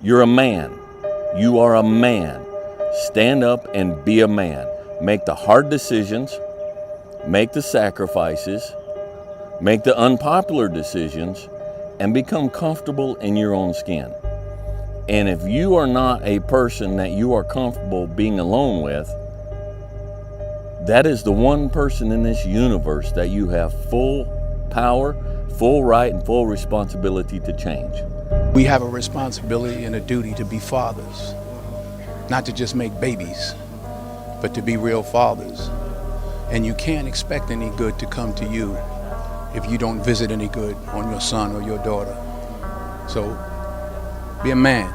You're a man. You are a man. Stand up and be a man. Make the hard decisions, make the sacrifices, make the unpopular decisions, and become comfortable in your own skin. And if you are not a person that you are comfortable being alone with, that is the one person in this universe that you have full power, full right, and full responsibility to change. We have a responsibility and a duty to be fathers, not to just make babies, but to be real fathers. And you can't expect any good to come to you if you don't visit any good on your son or your daughter. So, be a man.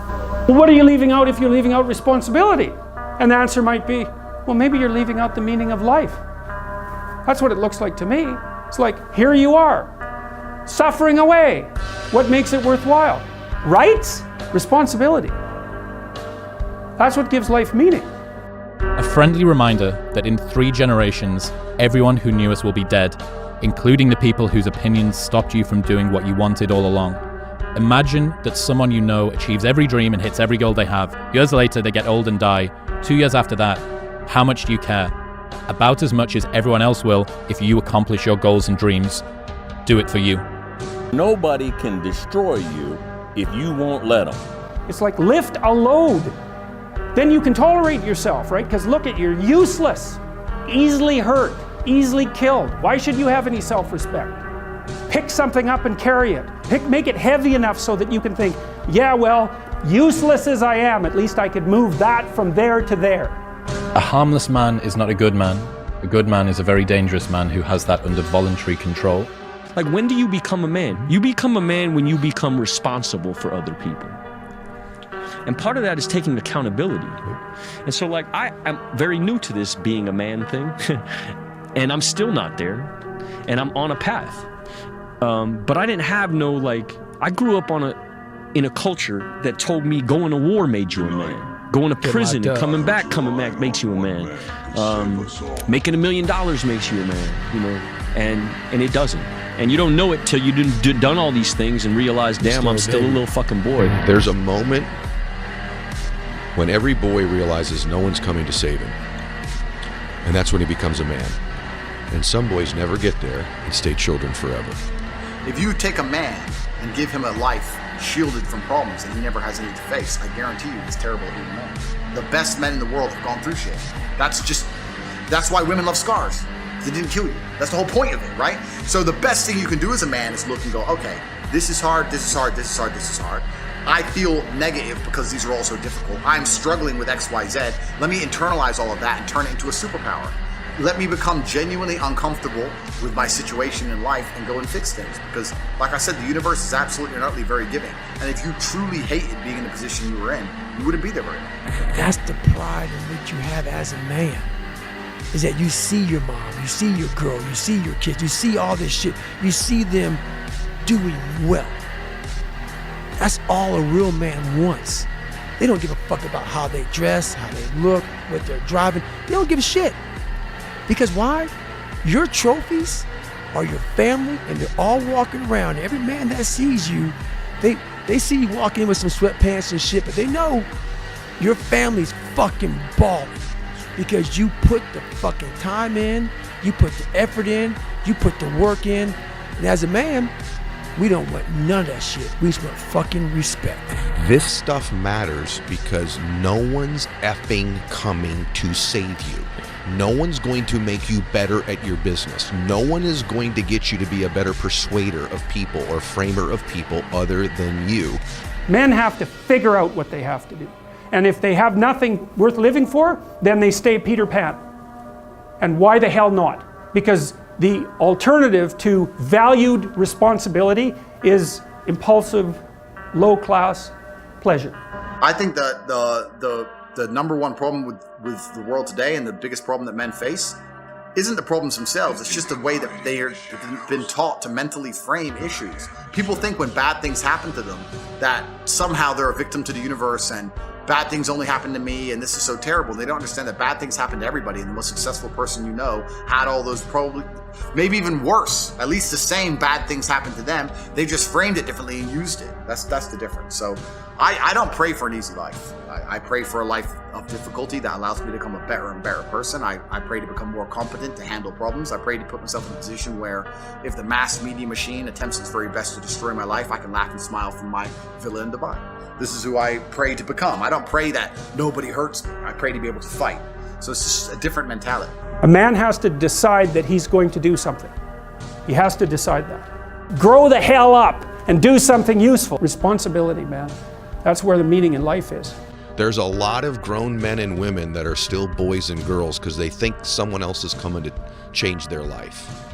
Well, what are you leaving out if you're leaving out responsibility? And the answer might be, well, maybe you're leaving out the meaning of life. That's what it looks like to me. It's like, here you are, suffering away. What makes it worthwhile? Rights? Responsibility. That's what gives life meaning. A friendly reminder that in 3 generations, everyone who knew us will be dead, including the people whose opinions stopped you from doing what you wanted all along. Imagine that someone you know achieves every dream and hits every goal they have. Years later, they get old and die. 2 years after that, how much do you care? About as much as everyone else will if you accomplish your goals and dreams. Do it for you. Nobody can destroy you if you won't let them. It's like lift a load. Then you can tolerate yourself, right? Because look at, you're useless, easily hurt, easily killed. Why should you have any self-respect? Pick something up and carry it. Make it heavy enough so that you can think, yeah, well, useless as I am, at least I could move that from there to there. A harmless man is not a good man. A good man is a very dangerous man who has that under voluntary control. Like, when do you become a man? You become a man when you become responsible for other people. And part of that is taking accountability. And so, like, I'm very new to this being a man thing, and I'm still not there, and I'm on a path. But I didn't have no, like, I grew up in a culture that told me going to war made you a man. Going to prison and coming back makes you a man. Making $1 million makes you a man, you know, and it doesn't. And you don't know it till you've done all these things and realize, damn, I'm still a little fucking boy. There's a moment when every boy realizes no one's coming to save him. And that's when he becomes a man. And some boys never get there and stay children forever. If you take a man and give him a life shielded from problems that he never has any to face, I guarantee you he's terrible at being a man. The best men in the world have gone through shit. That's why women love scars. They didn't kill you. That's the whole point of it, right? So the best thing you can do as a man is look and go, okay, this is hard, this is hard, this is hard, this is hard. I feel negative because these are all so difficult. I'm struggling with X, Y, Z. Let me internalize all of that and turn it into a superpower. Let me become genuinely uncomfortable with my situation in life and go and fix things. Because, like I said, the universe is absolutely and utterly very giving. And if you truly hated being in the position you were in, you wouldn't be there very long. That's the pride in which you have as a man. Is that you see your mom, you see your girl, you see your kids, you see all this shit, you see them doing well. That's all a real man wants. They don't give a fuck about how they dress, how they look, what they're driving. They don't give a shit. Because why? Your trophies are your family, and they're all walking around. Every man that sees you, they see you walking in with some sweatpants and shit, but they know your family's fucking balling. Because you put the fucking time in, you put the effort in, you put the work in. And as a man, we don't want none of that shit. We just want fucking respect. This stuff matters because no one's effing coming to save you. No one's going to make you better at your business. No one is going to get you to be a better persuader of people or framer of people other than you. Men have to figure out what they have to do. And if they have nothing worth living for, then they stay Peter Pan. And why the hell not? Because the alternative to valued responsibility is impulsive, low-class pleasure. I think that the number one problem with the world today, and the biggest problem that men face, isn't the problems themselves. It's just the way that they've been taught to mentally frame issues. People think when bad things happen to them that somehow they're a victim to the universe and bad things only happen to me and this is so terrible. They don't understand that bad things happen to everybody, and the most successful person you know had all those, probably maybe even worse, at least the same bad things happened to them. They just framed it differently and used it. That's the difference. So I don't pray for an easy life. I pray for a life of difficulty that allows me to become a better and better person. I pray to become more competent to handle problems. I pray to put myself in a position where if the mass media machine attempts its very best to destroy my life, I can laugh and smile from my villa in Dubai. This is who I pray to become. I don't pray that nobody hurts me. I pray to be able to fight. So it's just a different mentality. A man has to decide that he's going to do something. He has to decide that. Grow the hell up and do something useful. Responsibility, man. That's where the meaning in life is. There's a lot of grown men and women that are still boys and girls because they think someone else is coming to change their life.